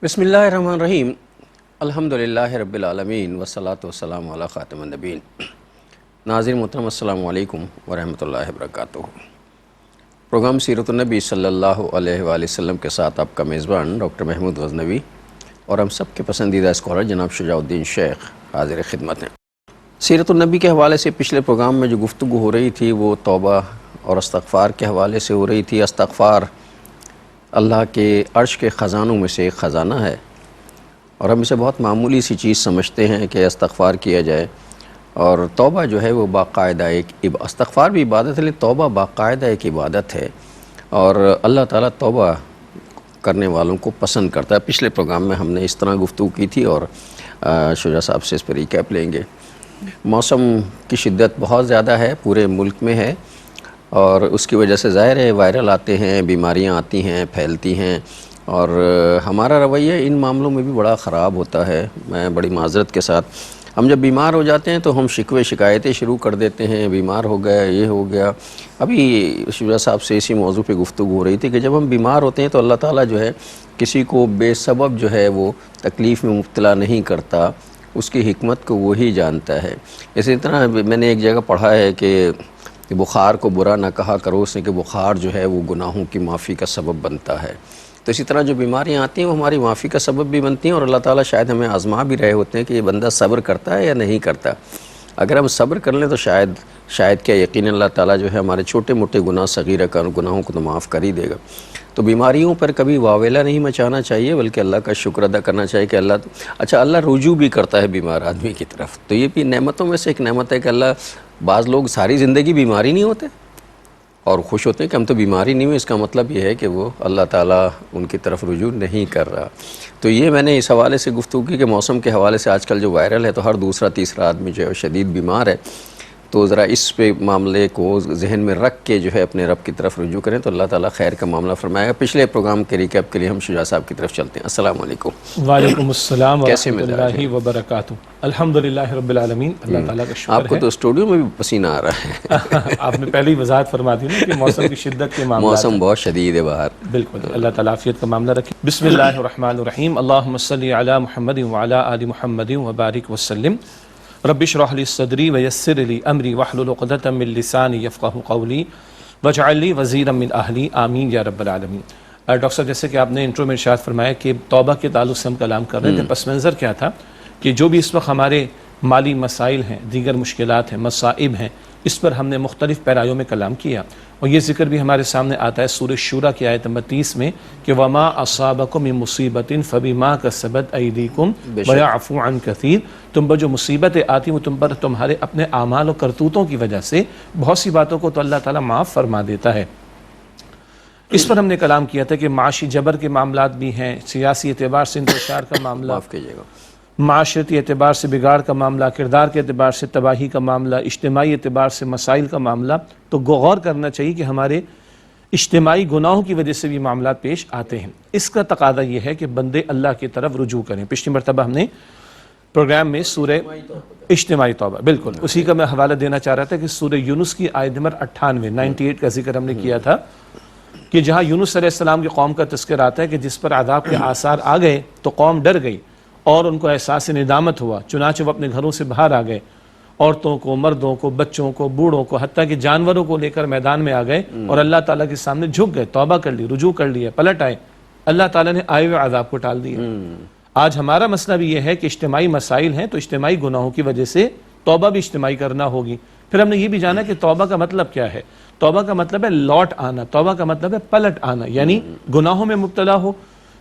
بسم اللہ الرحمن الرحیم الحمدللہ رب العالمین والصلاة والسلام علی خاتم النبیین۔ ناظرین محترم السلام علیکم ورحمۃ اللہ وبرکاتہ۔ پروگرام سیرت النبی صلی اللہ علیہ وآلہ وسلم کے ساتھ آپ کا میزبان ڈاکٹر محمود غزنوی اور ہم سب کے پسندیدہ اسکالر جناب شجاع الدین شیخ حاضر خدمت ہیں۔ سیرت النبی کے حوالے سے پچھلے پروگرام میں جو گفتگو ہو رہی تھی وہ توبہ اور استغفار کے حوالے سے ہو رہی تھی۔ استغفار اللہ کے عرش کے خزانوں میں سے ایک خزانہ ہے اور ہم اسے بہت معمولی سی چیز سمجھتے ہیں کہ استغفار کیا جائے، اور توبہ جو ہے وہ باقاعدہ استغفار بھی عبادت ہے، لیکن توبہ باقاعدہ ایک عبادت ہے اور اللہ تعالیٰ توبہ کرنے والوں کو پسند کرتا ہے۔ پچھلے پروگرام میں ہم نے اس طرح گفتگو کی تھی اور شجاع صاحب سے اس پر ریکیپ لیں گے۔ موسم کی شدت بہت زیادہ ہے، پورے ملک میں ہے، اور اس کی وجہ سے ظاہر ہے وائرل آتے ہیں، بیماریاں آتی ہیں، پھیلتی ہیں، اور ہمارا رویہ ان معاملوں میں بھی بڑا خراب ہوتا ہے۔ میں بڑی معذرت کے ساتھ، ہم جب بیمار ہو جاتے ہیں تو ہم شکوے شکایتیں شروع کر دیتے ہیں، بیمار ہو گیا، یہ ہو گیا۔ ابھی شجاع صاحب سے اسی موضوع پہ گفتگو ہو رہی تھی کہ جب ہم بیمار ہوتے ہیں تو اللہ تعالیٰ جو ہے کسی کو بے سبب جو ہے وہ تکلیف میں مبتلا نہیں کرتا، اس کی حکمت کو وہی جانتا ہے۔ اسی طرح میں نے ایک جگہ پڑھا ہے کہ بخار کو برا نہ کہا کرو، اس نے کہ بخار جو ہے وہ گناہوں کی معافی کا سبب بنتا ہے۔ تو اسی طرح جو بیماریاں آتی ہیں وہ ہماری معافی کا سبب بھی بنتی ہیں، اور اللہ تعالیٰ شاید ہمیں آزما بھی رہے ہوتے ہیں کہ یہ بندہ صبر کرتا ہے یا نہیں کرتا۔ اگر ہم صبر کر لیں تو شاید کیا یقین اللہ تعالیٰ جو ہے ہمارے چھوٹے موٹے گناہ صغیرہ گناہوں کو تو معاف کر ہی دے گا۔ تو بیماریوں پر کبھی واویلا نہیں مچانا چاہیے، بلکہ اللہ کا شکر ادا کرنا چاہیے کہ اللہ رجوع بھی کرتا ہے بیمار آدمی کی طرف۔ تو یہ بھی نعمتوں میں سے ایک نعمت ہے کہ بعض لوگ ساری زندگی بیماری نہیں ہوتے اور خوش ہوتے ہیں کہ ہم تو بیماری نہیں ہوئے، اس کا مطلب یہ ہے کہ وہ اللہ تعالیٰ ان کی طرف رجوع نہیں کر رہا۔ تو یہ میں نے اس حوالے سے گفتگو کی کہ موسم کے حوالے سے آج کل جو وائرل ہے تو ہر دوسرا تیسرا آدمی جو ہے شدید بیمار ہے، تو ذرا اس پہ معاملے کو ذہن میں رکھ کے جو ہے اپنے رب کی طرف رجوع کریں تو اللہ تعالیٰ خیر کا معاملہ فرمائے گا۔ پچھلے پروگرام کے ریکیپ کے لیے ہم شجاع صاحب کی طرف چلتے ہیں۔ السلام علیکم۔ وعلیکم السلام کیسے ورحمۃ مزاج اللہ وبرکاتہ۔ الحمدللہ رب العالمین، اللہ تعالیٰ کا شکر ہے۔ آپ کو تو اسٹوڈیو میں بھی پسینہ آ رہا ہے۔ آپ نے پہلے ہی وضاحت فرما دی نا کہ موسم کی شدت کے معاملات موسم بہت شدید ہے باہر۔ بالکل، اللہ تعالیٰ عافیت کا معاملہ رکھے۔ بسم اللہ الرحمن الرحیم، اللہم صلی علی محمد وعلی آل محمد وبارک وسلم۔ رب اشرح لی صدری ویسر لی امری واحلل عقدۃ من لسانی یفقہوا قولی واجعل لی وزیرا من اہلی، آمین یا رب العالمین۔ ڈاکٹر صاحب، جیسے کہ آپ نے انٹرو میں ارشاد فرمایا کہ توبہ کے تعلق سے ہم کلام کر رہے تھے، پس منظر کیا تھا کہ جو بھی اس وقت ہمارے مالی مسائل ہیں، دیگر مشکلات ہیں، مصائب ہیں، اس پر ہم نے مختلف پیرایوں میں کلام کیا، اور یہ ذکر بھی ہمارے سامنے آتا ہے سورہ شورى کی آیت نمبر 30 میں کہ وَمَا أَصَابَكُم مِّن مُّصِيبَةٍ فَبِمَا كَسَبَتْ أَيْدِيكُمْ وَيَعْفُو عَن كَثِيرٍ۔ تم پر جو مصیبتیں آتی ہیں وہ تم پر تمہارے اپنے اعمال و کرتوتوں کی وجہ سے بہت سی باتوں کو تو اللہ تعالیٰ معاف فرما دیتا ہے۔ اس پر ہم نے کلام کیا تھا کہ معاشی جبر کے معاملات بھی ہیں، سیاسی اعتبار سے انتشار کا معاملہ، معاف کیجیے گا، معاشرتی اعتبار سے بگاڑ کا معاملہ، کردار کے اعتبار سے تباہی کا معاملہ، اجتماعی اعتبار سے مسائل کا معاملہ۔ تو غور کرنا چاہیے کہ ہمارے اجتماعی گناہوں کی وجہ سے بھی معاملات پیش آتے ہیں۔ اس کا تقاضا یہ ہے کہ بندے اللہ کی طرف رجوع کریں۔ پچھلی مرتبہ ہم نے پروگرام میں سورہ اجتماعی توبہ، بالکل اسی کا میں حوالہ دینا چاہ رہا تھا کہ سورہ یونس کی آیت نمبر 98 کا ذکر ہم نے کیا تھا کہ جہاں یونس علیہ السلام کی قوم کا تذکر آتا ہے کہ جس پر عذاب کے آثار آ گئے تو قوم ڈر گئی اور ان کو احساس ندامت ہوا، چنانچہ وہ اپنے گھروں سے باہر آ گئے، عورتوں کو، مردوں کو، بچوں کو، بوڑھوں کو، حتیٰ کہ جانوروں کو لے کر میدان میں آ گئے اور اللہ تعالیٰ کے سامنے جھک گئے، توبہ کر لی، رجوع کر لیا، پلٹ آئے، اللہ تعالیٰ نے آئے ہوئے عذاب کو ٹال دیا۔ آج ہمارا مسئلہ بھی یہ ہے کہ اجتماعی مسائل ہیں تو اجتماعی گناہوں کی وجہ سے توبہ بھی اجتماعی کرنا ہوگی۔ پھر ہم نے یہ بھی جانا کہ توبہ کا مطلب کیا ہے۔ توبہ کا مطلب ہے لوٹ آنا، توبہ کا مطلب ہے پلٹ آنا، یعنی گناہوں میں مبتلا ہو،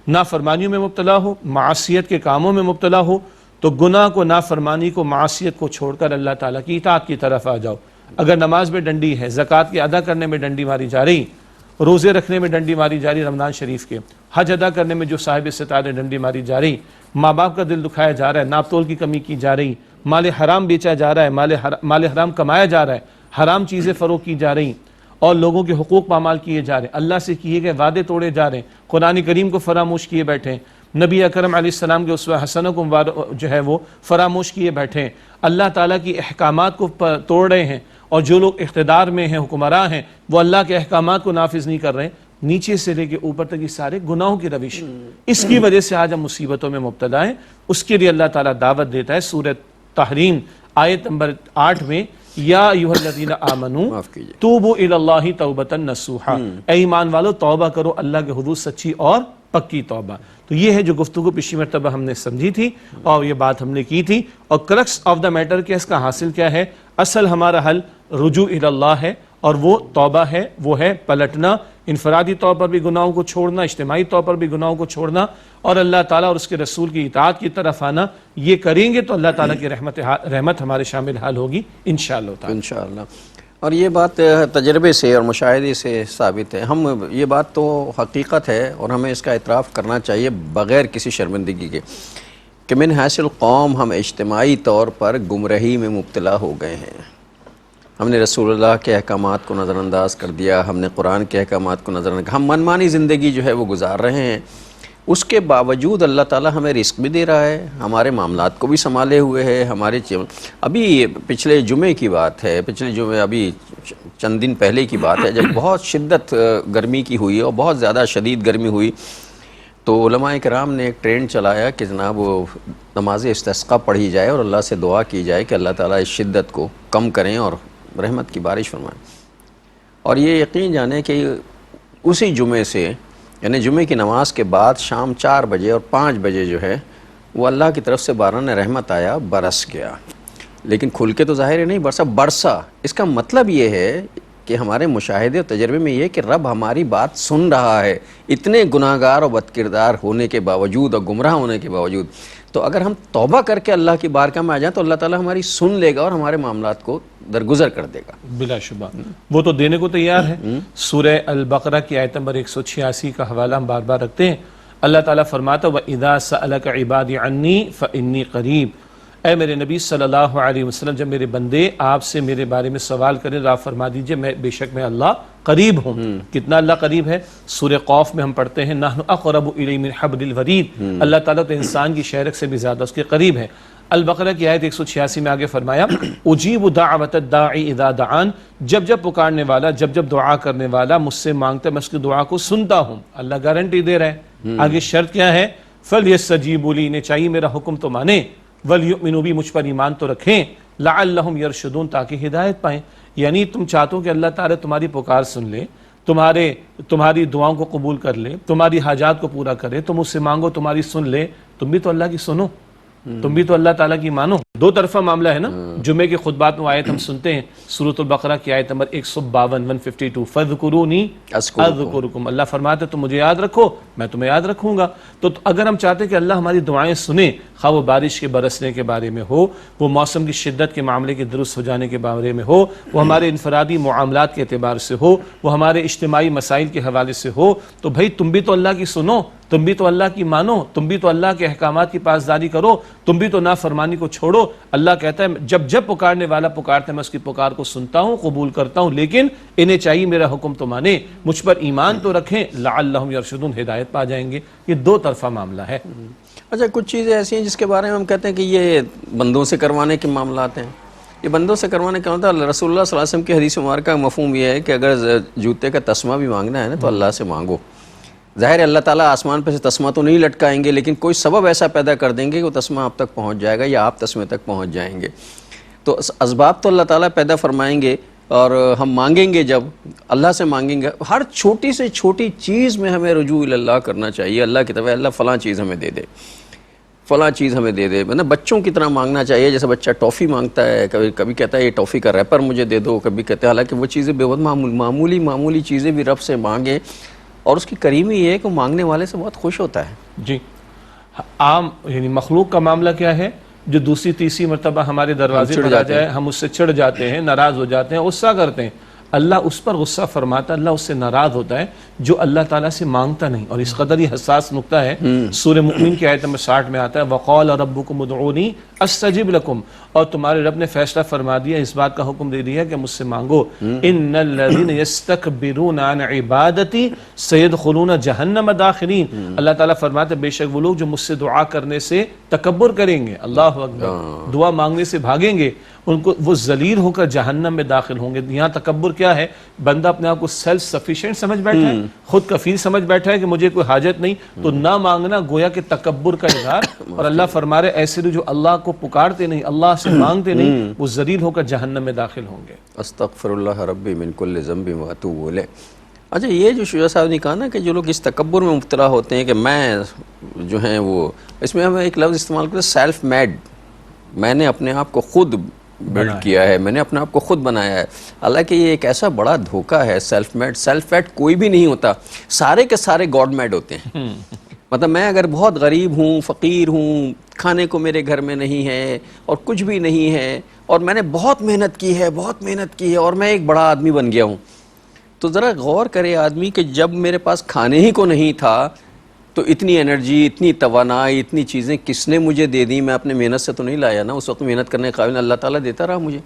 نافرمانیوں میں مبتلا ہو، معصیت کے کاموں میں مبتلا ہو تو گناہ کو، نافرمانی کو، معصیت کو چھوڑ کر اللہ تعالیٰ کی اطاعت کی طرف آ جاؤ۔ اگر نماز میں ڈنڈی ہے، زکوٰۃ کے ادا کرنے میں ڈنڈی ماری جا رہی، روزے رکھنے میں ڈنڈی ماری جا رہی رمضان شریف کے، حج ادا کرنے میں جو صاحب استطاعت ہے ڈنڈی ماری جا رہی، ماں باپ کا دل دکھایا جا رہا ہے، ناپ تول کی کمی کی جا رہی، مال حرام بیچا جا رہا ہے، مال حرام کمایا جا رہا ہے، حرام چیزیں فروخت کی جا رہی اور لوگوں کے حقوق پامال کیے جا رہے ہیں، اللہ سے کیے گئے وعدے توڑے جا رہے ہیں، قرآن کریم کو فراموش کیے بیٹھے ہیں، نبی اکرم علیہ السلام کے اسوہ حسنہ کو جو ہے وہ فراموش کیے بیٹھے ہیں، اللہ تعالیٰ کی احکامات کو توڑ رہے ہیں، اور جو لوگ اقتدار میں ہیں، حکمراں ہیں، وہ اللہ کے احکامات کو نافذ نہیں کر رہے ہیں، نیچے سے لے کے اوپر تک یہ سارے گناہوں کی روش، اس کی وجہ سے آج ہم مصیبتوں میں مبتلا ہیں. اس کے لیے اللہ تعالیٰ دعوت دیتا ہے سورہ تحریم آیت نمبر 8 میں، یا ایھا الذین آمنوا توبوا الی اللہ توبۃ نصوحا، اے ایمان والو توبہ کرو اللہ کے حضور سچی اور پکی توبہ. تو یہ ہے جو گفتگو پچھلی مرتبہ ہم نے سمجھی تھی اور یہ بات ہم نے کی تھی. اور کرکس آف دا میٹر کیا، اس کا حاصل کیا ہے؟ اصل ہمارا حل رجوع الی اللہ ہے، اور وہ توبہ ہے، وہ ہے پلٹنا، انفرادی طور پر بھی گناہوں کو چھوڑنا، اجتماعی طور پر بھی گناہوں کو چھوڑنا، اور اللہ تعالیٰ اور اس کے رسول کی اطاعت کی طرف آنا. یہ کریں گے تو اللہ تعالیٰ کی رحمت ہمارے شامل حال ہوگی انشاءاللہ تعالیٰ. انشاءاللہ. اور یہ بات تجربے سے اور مشاہدے سے ثابت ہے. ہم یہ بات تو حقیقت ہے اور ہمیں اس کا اعتراف کرنا چاہیے بغیر کسی شرمندگی کے کہ من حیث القوم ہم اجتماعی طور پر گمراہی میں مبتلا ہو گئے ہیں. ہم نے رسول اللہ کے احکامات کو نظر انداز کر دیا، ہم نے قرآن کے احکامات کو نظر انداز، ہم منمانی زندگی جو ہے وہ گزار رہے ہیں. اس کے باوجود اللہ تعالیٰ ہمیں رزق بھی دے رہا ہے، ہمارے معاملات کو بھی سنبھالے ہوئے ہے. ابھی پچھلے جمعے کی بات ہے، پچھلے جمعے ابھی چند دن پہلے کی بات ہے، جب بہت شدت گرمی کی ہوئی اور بہت زیادہ شدید گرمی ہوئی تو علماء کرام نے ایک ٹرینڈ چلایا کہ جناب وہ نماز استسقاء پڑھی جائے اور اللہ سے دعا کی جائے کہ اللہ تعالیٰ اس شدت کو کم کریں اور رحمت کی بارش فرمائیں. اور یہ یقین جانے کہ اسی جمعے سے، یعنی جمعے کی نماز کے بعد شام 4 بجے اور 5 بجے جو ہے وہ اللہ کی طرف سے باران رحمت آیا، برس گیا. لیکن کھل کے تو ظاہر نہیں برسا. اس کا مطلب یہ ہے کہ ہمارے مشاہدے اور تجربے میں یہ کہ رب ہماری بات سن رہا ہے، اتنے گناہگار اور بدکردار ہونے کے باوجود اور گمراہ ہونے کے باوجود. تو اگر ہم توبہ کر کے اللہ کی بارگاہ میں آ جائیں تو اللہ تعالیٰ ہماری سن لے گا اور ہمارے معاملات کو درگزر کر دے گا. بلا شبہ وہ تو دینے کو تیار ہے. سورہ البقرہ کی آیت نمبر 186 کا حوالہ ہم بار بار رکھتے ہیں. اللہ تعالیٰ فرماتا وَإِذَا سَأَلَكَ عِبَادِي عَنِّي فَإِنِّي قَرِيب. اے میرے نبی صلی اللہ علیہ وسلم، جب میرے بندے آپ سے میرے بارے میں سوال کریں آپ فرما دیجئے بے شک میں اللہ قریب ہوں. کتنا اللہ قریب ہے؟ سورہ قوف میں ہم پڑھتے ہیں نحن اقرب الیہ من حبل الورید. اللہ تعالیٰ تو انسان کی شہرک سے بھی زیادہ اس کے قریب ہے. البقرہ کی آیت 186 میں آگے فرمایا اجیب دعوت الداعی اذا دعان، جب جب پکارنے والا، جب جب دعا کرنے والا مجھ سے مانگتا ہے میں اس کی دعا کو سنتا ہوں. اللہ گارنٹی دے رہا ہے. آگے شرط کیا ہے؟ فلیستجیبوا لی، انہیں چاہیے میرا حکم تو مانے، ولیؤمنوا بی، مجھ پر ایمان تو رکھیں، لعلہم یرشدون، تاکہ ہدایت پائیں. یعنی تم چاہتے ہو کہ اللہ تعالیٰ تمہاری پکار سن لے، تمہاری دعاؤں کو قبول کر لے، تمہاری حاجات کو پورا کرے، تم اس سے مانگو تمہاری سن لے، تم بھی تو اللہ کی سنو، تم بھی تو اللہ تعالیٰ کی مانو. دو طرفہ معاملہ ہے نا. جمعے کے خطبات میں آیت ہم سنتے ہیں سورۃ البقرہ کی آیت نمبر 152 فاذکرونی اذکرکم. اللہ فرماتے تم مجھے یاد رکھو میں تمہیں یاد رکھوں گا. تو اگر ہم چاہتے ہیں کہ اللہ ہماری دعائیں سنیں، خواہ وہ بارش کے برسنے کے بارے میں ہو، وہ موسم کی شدت کے معاملے کے درست ہو جانے کے بارے میں ہو، وہ ہمارے انفرادی معاملات کے اعتبار سے ہو، وہ ہمارے اجتماعی مسائل کے حوالے سے ہو، تو بھائی تم بھی تو اللہ کی سنو، تم بھی تو اللہ کی مانو، تم بھی تو اللہ کے احکامات کی پاسداری کرو، تم بھی تو نافرمانی کو چھوڑو. اللہ کہتا ہے جب جب پکارنے والا پکارتا ہے میں اس کی پکار کو سنتا ہوں، قبول کرتا ہوں، لیکن انہیں چاہیے میرا حکم تو مانے، مجھ پر ایمان تو رکھیں، لعلہم یرشدون، ہدایت پا جائیں گے. یہ دو طرفہ معاملہ ہے. اچھا، کچھ چیزیں ایسی ہیں جس کے بارے میں ہم کہتے ہیں کہ یہ بندوں سے کروانے کے معاملات ہیں. یہ بندوں سے کروانے کا ہوتا ہے. رسول اللہ صلی اللہ علیہ وسلم کی حدیث مبارکہ کا مفہوم یہ ہے کہ اگر جوتے کا تسمہ بھی مانگنا ہے نا تو اللہ سے مانگو. ظاہر ہے اللہ تعالیٰ آسمان پہ سے تسمہ تو نہیں لٹکائیں گے، لیکن کوئی سبب ایسا پیدا کر دیں گے کہ وہ تسمہ آپ تک پہنچ جائے گا یا آپ تسمے تک پہنچ جائیں گے. تو اسباب تو اللہ تعالیٰ پیدا فرمائیں گے اور ہم مانگیں گے، جب اللہ سے مانگیں گے. ہر چھوٹی سے چھوٹی چیز میں ہمیں رجوع اللہ کرنا چاہیے. اللہ کی طرف اللہ فلاں چیز ہمیں دے دے، فلاں چیز ہمیں دے دے. مطلب بچوں کی طرح مانگنا چاہیے. جیسے بچہ ٹافی مانگتا ہے، کبھی کہتا ہے یہ ٹافی کا ریپر مجھے دے دو، کبھی کہتے ہیں حالانکہ وہ چیزیں بے بہت معمولی چیزیں بھی رب سے مانگیں. اور اس کی کریمی یہ ہے کہ وہ مانگنے والے سے بہت خوش ہوتا ہے. جی عام یعنی مخلوق کا معاملہ کیا ہے؟ جو دوسری تیسری مرتبہ ہمارے دروازے پر آ جائے ہم اس سے چڑھ جاتے ہیں، ناراض ہو جاتے ہیں، غصہ کرتے ہیں. اللہ اس پر غصہ فرماتا ہے، اللہ اس سے ناراض ہوتا ہے جو اللہ تعالیٰ سے مانگتا نہیں. اور اس قدر یہ حساس نقطہ ہے. سورہ مؤمن کی آیت نمبر 60 میں آتا ہے وَقَالَ رَبُّكُمُ ادْعُونِي استجب لکم، اور تمہارے رب نے فیصلہ فرما دیا، اس بات کا حکم دے دیا کہ مجھ سے مانگو، ان الذین یستکبرون عن عبادتی سیدخلون جہنم داخرین، اللہ تعالیٰ فرماتے بے شک وہ لوگ جو مجھ سے دعا کرنے سے تکبر کریں گے، اللہ اکبر، دعا مانگنے سے بھاگیں گے، ان کو وہ ذلیل ہو کر جہنم میں داخل ہوں گے۔ یہاں تکبر کیا ہے؟ بندہ اپنے آپ کو سیلف سفیشینٹ سمجھ بیٹھا ہے، خود کفیل سمجھ بیٹھا ہے کہ مجھے کوئی حاجت نہیں، تو نہ مانگنا گویا کہ تکبر کا اظہار، اور اللہ فرما رہے ایسے لوگ جو اللہ کو پکارتے نہیں، اللہ سے مانگتے نہیں، وہ ذلیل ہو کر جہنم میں داخل ہوں گے۔ استغفر اللہ ربی من کل ذنب واتوب الیہ۔ اچھا، یہ جو شجاع صاحب نے کہا نا کہ جو لوگ اس تکبر میں مبتلا ہوتے ہیں کہ میں جو ہیں وہ، اس میں ہم ایک لفظ استعمال کرتے ہیں سیلف میڈ، میں نے اپنے آپ کو خود بلڈ کیا ہے، میں نے اپنے آپ کو خود بنایا ہے۔ حالانکہ یہ ایک ایسا بڑا دھوکہ ہے، سیلف میڈ کوئی بھی نہیں ہوتا، سارے کے سارے گاڈ میڈ ہوتے ہیں۔ مطلب میں اگر بہت غریب ہوں، فقیر ہوں، کھانے کو میرے گھر میں نہیں ہے اور کچھ بھی نہیں ہے، اور میں نے بہت محنت کی ہے اور میں ایک بڑا آدمی بن گیا ہوں، تو ذرا غور کرے آدمی کہ جب میرے پاس کھانے ہی کو نہیں تھا تو اتنی انرجی، اتنی توانائی، اتنی چیزیں کس نے مجھے دے دی؟ میں اپنے محنت سے تو نہیں لایا نا، اس وقت محنت کرنے قابل اللہ تعالیٰ دیتا رہا مجھے،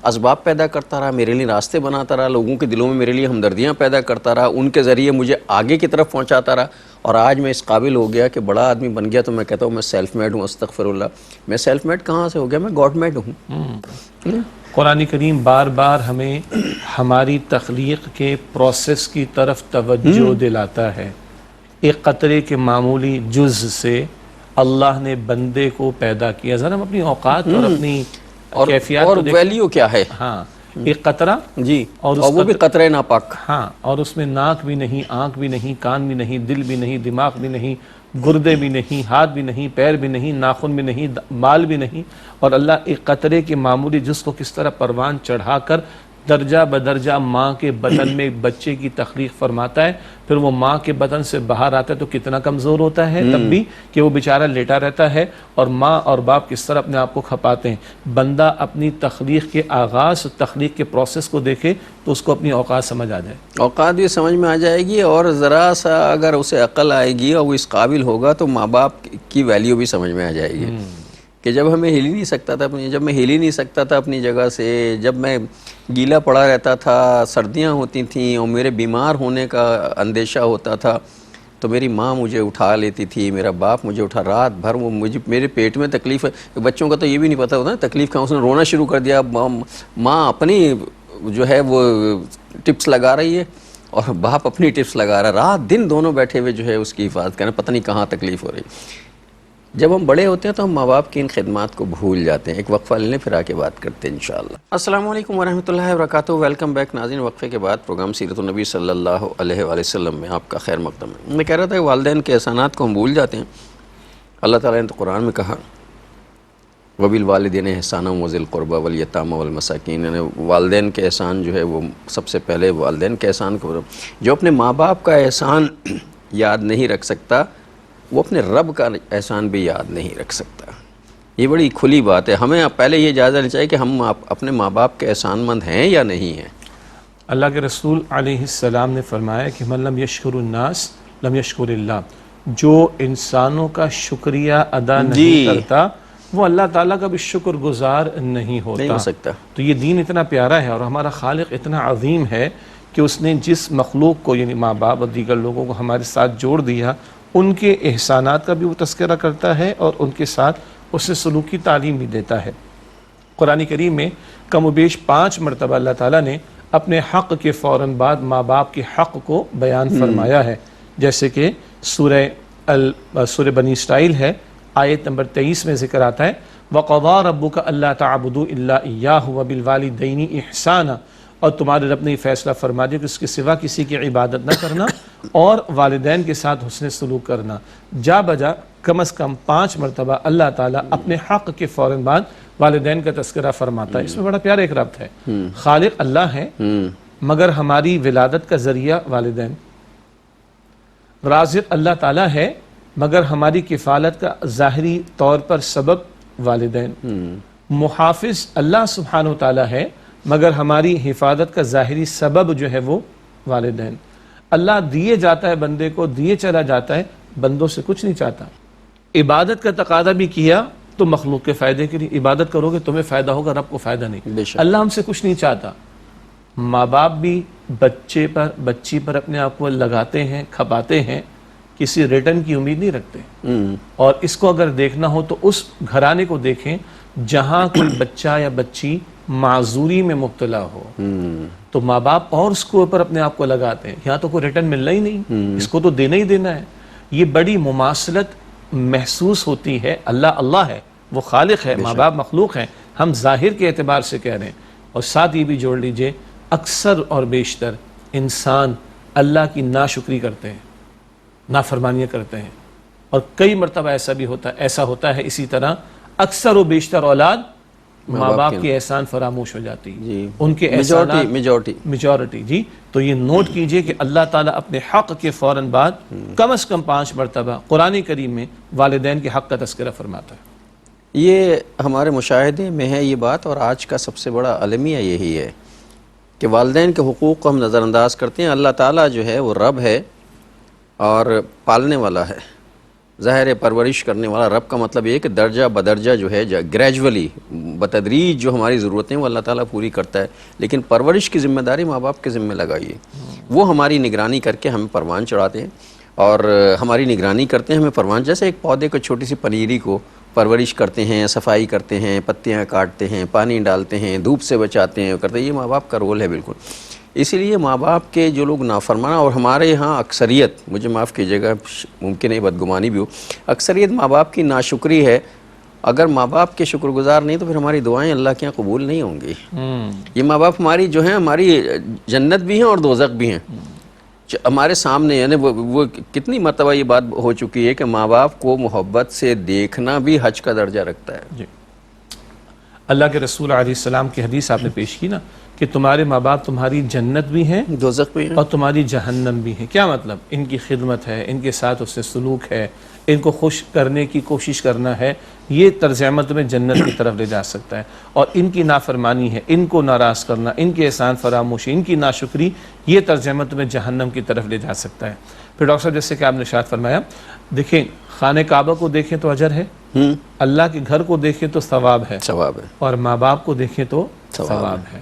اسباب پیدا کرتا رہا، میرے لیے راستے بناتا رہا، لوگوں کے دلوں میں میرے لیے ہمدردیاں پیدا کرتا رہا، ان کے ذریعے مجھے آگے کی طرف پہنچاتا رہا، اور آج میں اس قابل ہو گیا کہ بڑا آدمی بن گیا تو میں کہتا ہوں میں سیلف میڈ ہوں۔ استغفر اللہ، میں سیلف میڈ کہاں سے ہو گیا؟ میں گاڈ میڈ ہوں۔ قرآن کریم بار بار ہمیں ہماری تخلیق کے پروسیس کی طرف توجہ دلاتا ہے۔ ایک قطرے کے معمولی جز سے اللہ نے بندے کو پیدا کیا۔ ذرا ہم اپنی اوقات اور اپنی کیفیات اور کو دیکھیں۔ ویلیو کیا ہے؟ ہاں، ایک قطرہ، جی، اور وہ بھی قطرہ ناپاک۔ ہاں، اور اس میں ناک بھی نہیں، آنکھ بھی نہیں، کان بھی نہیں، دل بھی نہیں، دماغ بھی نہیں، گردے بھی نہیں، ہاتھ بھی نہیں، پیر بھی نہیں، ناخن بھی نہیں، بال بھی نہیں، اور اللہ ایک قطرے کے معمولی جز کو کس طرح پروان چڑھا کر درجہ بدرجہ ماں کے بطن میں ایک بچے کی تخلیق فرماتا ہے، پھر وہ ماں کے بطن سے باہر آتا ہے تو کتنا کمزور ہوتا ہے تب بھی کہ وہ بیچارہ لیٹا رہتا ہے، اور ماں اور باپ کس طرح اپنے آپ کو کھپاتے ہیں۔ بندہ اپنی تخلیق کے آغاز، تخلیق کے پروسیس کو دیکھے تو اس کو اپنی اوقات سمجھ آ جائے، اوقات بھی سمجھ میں آ جائے گی، اور ذرا سا اگر اسے عقل آئے گی اور وہ اس قابل ہوگا تو ماں باپ کی ویلیو بھی سمجھ میں آ جائے گی کہ جب میں ہل ہی نہیں سکتا تھا اپنی جگہ سے، جب میں گیلا پڑا رہتا تھا، سردیاں ہوتی تھیں اور میرے بیمار ہونے کا اندیشہ ہوتا تھا تو میری ماں مجھے اٹھا لیتی تھی، میرا باپ مجھے اٹھا، رات بھر وہ میرے پیٹ میں تکلیف ہے۔ بچوں کا تو یہ بھی نہیں پتہ ہوتا نا تکلیف کہاں، اس نے رونا شروع کر دیا، ماں اپنی جو ہے وہ ٹپس لگا رہی ہے اور باپ اپنی ٹپس لگا رہا ہے، رات دن دونوں بیٹھے ہوئے جو ہے اس کی حفاظت کرنا، پتہ نہیں کہاں تکلیف ہو رہی۔ جب ہم بڑے ہوتے ہیں تو ہم ماں باپ کی ان خدمات کو بھول جاتے ہیں۔ ایک وقفہ لے لیں، پھر آ کے بات کرتے ہیں انشاءاللہ۔ السلام علیکم ورحمۃ اللہ وبرکاتہ، ویلکم بیک ناظرین۔ وقفے کے بعد پروگرام سیرت النبی صلی اللہ علیہ وآلہ وسلم میں آپ کا خیر مقدم ہے۔ میں کہہ رہا تھا کہ والدین کے احسانات کو ہم بھول جاتے ہیں۔ اللہ تعالیٰ نے تو قرآن میں کہا وَبِالْوَالِدَيْنِ إِحْسَانًا وَذِي الْقُرْبَى وَالْيَتَامَى وَالْمَسَاكِينَ، یعنی والدین کے احسان جو ہے وہ سب سے پہلے والدین کے احسان کو، جو اپنے ماں باپ کا احسان یاد نہیں رکھ سکتا وہ اپنے رب کا احسان بھی یاد نہیں رکھ سکتا۔ یہ بڑی کھلی بات ہے، ہمیں پہلے یہ جائزہ لینا چاہیے کہ ہم اپنے ماں باپ کے احسان مند ہیں یا نہیں ہیں۔ اللہ کے رسول علیہ السلام نے فرمایا کہ من لم یشکر الناس لم یشکر اللہ، جو انسانوں کا شکریہ ادا نہیں کرتا وہ اللہ تعالیٰ کا بھی شکر گزار نہیں ہو سکتا۔ تو یہ دین اتنا پیارا ہے اور ہمارا خالق اتنا عظیم ہے کہ اس نے جس مخلوق کو یعنی ماں باپ اور دیگر لوگوں کو ہمارے ساتھ جوڑ دیا، ان کے احسانات کا بھی وہ تذکرہ کرتا ہے اور ان کے ساتھ اسے سلوکی تعلیم بھی دیتا ہے۔ قرآن کریم میں کم و بیش 5 مرتبہ اللہ تعالیٰ نے اپنے حق کے فوراً بعد ماں باپ کے حق کو بیان فرمایا ہے، جیسے کہ سورہ بنی اسرائیل ہے، آیت نمبر 23 میں ذکر آتا ہے وَقَضَىٰ رَبُّكَ أَلَّا تَعْبُدُوا إِلَّا إِيَّاهُ وَبِالْوَالِدَيْنِ إِحْسَانًا، اور تمہارے رب نے یہ فیصلہ فرما دیا کہ اس کے سوا کسی کی عبادت نہ کرنا اور والدین کے ساتھ حسن سلوک کرنا۔ جا بجا کم از کم 5 مرتبہ اللہ تعالیٰ اپنے حق کے فوراً بعد والدین کا تذکرہ فرماتا ہے۔ اس میں بڑا پیارا ایک ربط ہے، خالق اللہ ہے مگر ہماری ولادت کا ذریعہ والدین، رازق اللہ تعالیٰ ہے مگر ہماری کفالت کا ظاہری طور پر سبب والدین، محافظ اللہ سبحانہ و تعالیٰ ہے مگر ہماری حفاظت کا ظاہری سبب جو ہے وہ والدین۔ اللہ دیے جاتا ہے بندے کو، دیے چلا جاتا ہے، بندوں سے کچھ نہیں چاہتا۔ عبادت کا تقاضا بھی کیا تو مخلوق کے فائدے کے لیے عبادت کرو گے تمہیں فائدہ ہوگا، رب کو فائدہ بے نہیں. شک. اللہ ہم سے کچھ نہیں چاہتا. ماں باپ بھی بچے پر بچی پر اپنے آپ کو لگاتے ہیں، کھپاتے ہیں، کسی ریٹرن کی امید نہیں رکھتے. اور اس کو اگر دیکھنا ہو تو اس گھرانے کو دیکھیں جہاں کوئی بچہ یا بچی معذوری میں مبتلا ہو تو ماں باپ اور اس کے اوپر اپنے آپ کو لگاتے ہیں. یہاں تو کوئی ریٹرن ملنا ہی نہیں، اس کو تو دینا ہی دینا ہے. یہ بڑی مماثلت محسوس ہوتی ہے. اللہ ہے، وہ خالق ہے، ماں باپ مخلوق ہیں، ہم ظاہر کے اعتبار سے کہہ رہے ہیں. اور ساتھ یہ بھی جوڑ لیجئے اکثر اور بیشتر انسان اللہ کی ناشکری کرتے ہیں، نافرمانیاں کرتے ہیں. اور کئی مرتبہ ایسا ہوتا ہے اسی طرح اکثر و بیشتر اولاد ماں باپ کی احسان فراموش ہو جاتی ہے، ان کے احسانات میجورٹی. جی تو یہ نوٹ کیجئے کہ اللہ تعالیٰ اپنے حق کے فوراً بعد کم از کم 5 مرتبہ قرآن کریم میں والدین کے حق کا تذکرہ فرماتا ہے. یہ ہمارے مشاہدے میں ہے یہ بات، اور آج کا سب سے بڑا المیہ یہی ہے کہ والدین کے حقوق کو ہم نظر انداز کرتے ہیں. اللہ تعالیٰ جو ہے وہ رب ہے اور پالنے والا ہے، ظاہر ہے پرورش کرنے والا. رب کا مطلب یہ ہے کہ درجہ بدرجہ جو ہے گریجولی بتدریج جو ہماری ضرورتیں وہ اللہ تعالیٰ پوری کرتا ہے. لیکن پرورش کی ذمہ داری ماں باپ کے ذمہ لگائیے. وہ ہماری نگرانی کر کے ہمیں پروان چڑھاتے ہیں اور ہماری نگرانی کرتے ہیں. ہمیں پروان جیسے ایک پودے کو چھوٹی سی پنیری کو پرورش کرتے ہیں، صفائی کرتے ہیں، پتیاں کاٹتے ہیں، پانی ڈالتے ہیں، دھوپ سے بچاتے ہیں، کرتے ہیں. یہ ماں باپ کا رول ہے بالکل. اسی لیے ماں باپ کے جو لوگ نافرمانا، اور ہمارے یہاں اکثریت، مجھے معاف کیجیے گا ممکن ہے بدگمانی بھی ہو، اکثریت ماں باپ کی ناشکری ہے. اگر ماں باپ کے شکر گزار نہیں تو پھر ہماری دعائیں اللہ کے یہاں قبول نہیں ہوں گی. یہ ماں باپ ہماری جو ہیں ہماری جنت بھی ہیں اور دوزخ بھی ہیں ہمارے سامنے. یعنی وہ کتنی مرتبہ یہ بات ہو چکی ہے کہ ماں باپ کو محبت سے دیکھنا بھی حج کا درجہ رکھتا ہے. جی اللہ کے رسول علیہ السلام کی حدیث آپ نے پیش کی نا کہ تمہارے ماں باپ تمہاری جنت بھی ہیں دوزخ بھی ہیں اور تمہاری جہنم بھی ہیں. کیا مطلب؟ ان کی خدمت ہے، ان کے ساتھ اس سے سلوک ہے، ان کو خوش کرنے کی کوشش کرنا ہے. یہ طرز عمل تمہیں جنت کی طرف لے جا سکتا ہے. اور ان کی نافرمانی ہے، ان کو ناراض کرنا، ان کے احسان فراموشی، ان کی ناشکری، یہ طرز عمل تمہیں جہنم کی طرف لے جا سکتا ہے. پھر ڈاکٹر صاحب جیسے کہ آپ نے ارشاد فرمایا، دیکھیں خانہ کعبہ کو دیکھیں تو اجر ہے، اللہ کے گھر کو دیکھیں تو ثواب ہے، اور ماں باپ کو دیکھیں تو ثواب ہے.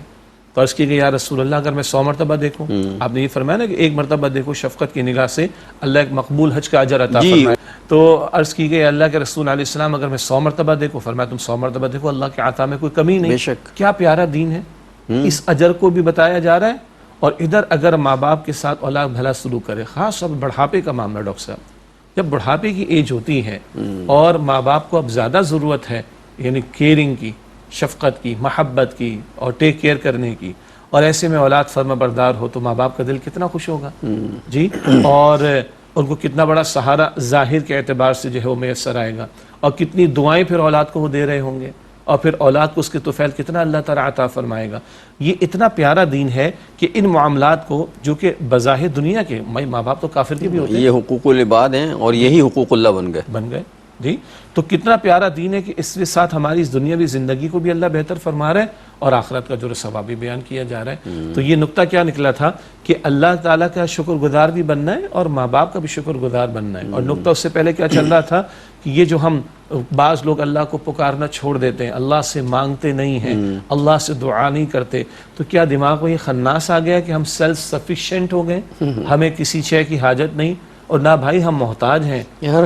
تو عرض کی گئی یا رسول اللہ اگر میں 100 مرتبہ دیکھوں، آپ نے یہ فرمایا نا کہ 1 مرتبہ دیکھو شفقت کی نگاہ سے اللہ ایک مقبول حج کا اجر عطا فرمائے. تو عرض کی گئی اللہ کے رسول علیہ السلام اگر میں 100 مرتبہ دیکھوں، فرمایا تم 100 مرتبہ دیکھو، اللہ کے عطا میں کوئی کمی نہیں. بے شک. کیا پیارا دین ہے. اس اجر کو بھی بتایا جا رہا ہے. اور ادھر اگر ماں باپ کے ساتھ اولاد بھلا سلوک کرے، خاص طور پر بڑھاپے کا معاملہ ڈاکٹر صاحب، جب بڑھاپے کی ایج ہوتی ہے اور ماں باپ کو اب زیادہ ضرورت ہے یعنی کیئرنگ کی، شفقت کی، محبت کی اور ٹیک کیئر کرنے کی، اور ایسے میں اولاد فرما بردار ہو تو ماں باپ کا دل کتنا خوش ہوگا جی. اور ان کو کتنا بڑا سہارا ظاہر کے اعتبار سے جو ہے وہ میسر آئے گا، اور کتنی دعائیں پھر اولاد کو وہ دے رہے ہوں گے، اور پھر اولاد کو اس کے طفیل کتنا اللہ تعالیٰ عطا فرمائے گا. یہ اتنا پیارا دین ہے کہ ان معاملات کو جو کہ بظاہر دنیا کے ماں باپ تو کافر کے بھی ہوتے ہیں، یہ حقوق العباد ہیں اور یہی حقوق اللہ بن گئے جی. تو کتنا پیارا دین ہے کہ اس کے ساتھ ہماری اس دنیاوی زندگی کو بھی اللہ بہتر فرما رہا ہے اور آخرت کا جو ثواب بھی بیان کیا جا رہا ہے. تو یہ نقطہ کیا نکلا تھا کہ اللہ تعالیٰ کا شکر گزار بھی بننا ہے اور ماں باپ کا بھی شکر گزار بننا ہے. اور نقطہ اس سے پہلے کیا چل رہا تھا کہ یہ جو ہم بعض لوگ اللہ کو پکارنا چھوڑ دیتے ہیں، اللہ سے مانگتے نہیں ہیں، اللہ سے دعا نہیں کرتے، تو کیا دماغ میں یہ خناس آ گیا کہ ہم سیلف سفیشینٹ ہو گئے، ہمیں کسی شے کی حاجت نہیں، اور نہ بھائی ہم محتاج ہیں.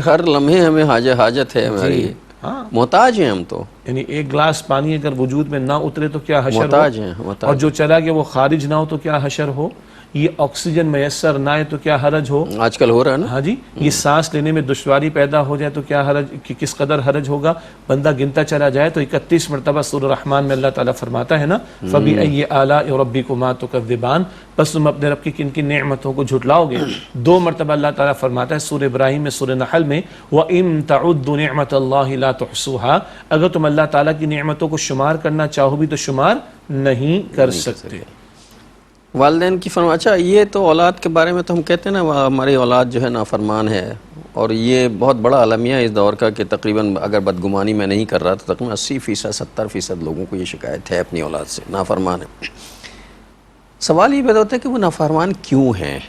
ہر لمحے ہمیں حاجت ہے ہماری. ہاں محتاج ہیں ہم تو. یعنی ایک گلاس پانی اگر وجود میں نہ اترے تو کیا حشر محتاج ہو، ہیں اور جو چلا گیا وہ خارج نہ ہو تو کیا حشر ہو. یہ آکسیجن میسر نہ ہے تو کیا حرج ہو. آج کل ہو رہا ہے نا. ہاں جی. یہ سانس لینے میں دشواری پیدا ہو جائے تو کیا حرج، کس قدر حرج ہوگا. بندہ گنتا چلا جائے تو 31 مرتبہ سورہ الرحمن میں اللہ تعالیٰ فرماتا ہے نا فَبِأَيِّ آلَاءِ رَبِّكُمَا تُكَذِّبَانِ، بس تم اپنے رب کی کن کن نعمتوں کو جھٹلاؤ گے. 2 مرتبہ اللہ تعالیٰ فرماتا ہے سورہ ابراہیم میں، سورہ نحل میں وَإِن تَعُدُّوا نِعْمَةَ اللَّهِ لَا تُحْصُوهَا، اگر تم اللہ تعالیٰ کی نعمتوں کو شمار کرنا چاہو بھی تو شمار نہیں کر سکتے. والدین کی فرما. اچھا یہ تو اولاد کے بارے میں تو ہم کہتے ہیں نا ہماری اولاد جو ہے نافرمان ہے، اور یہ بہت بڑا المیہ اس دور کا کہ تقریباً اگر بدگمانی میں نہیں کر رہا تو تقریباً 80% 70% لوگوں کو یہ شکایت ہے اپنی اولاد سے، نافرمان ہے. سوال یہ پیدا ہوتا ہے کہ وہ نافرمان کیوں ہیں.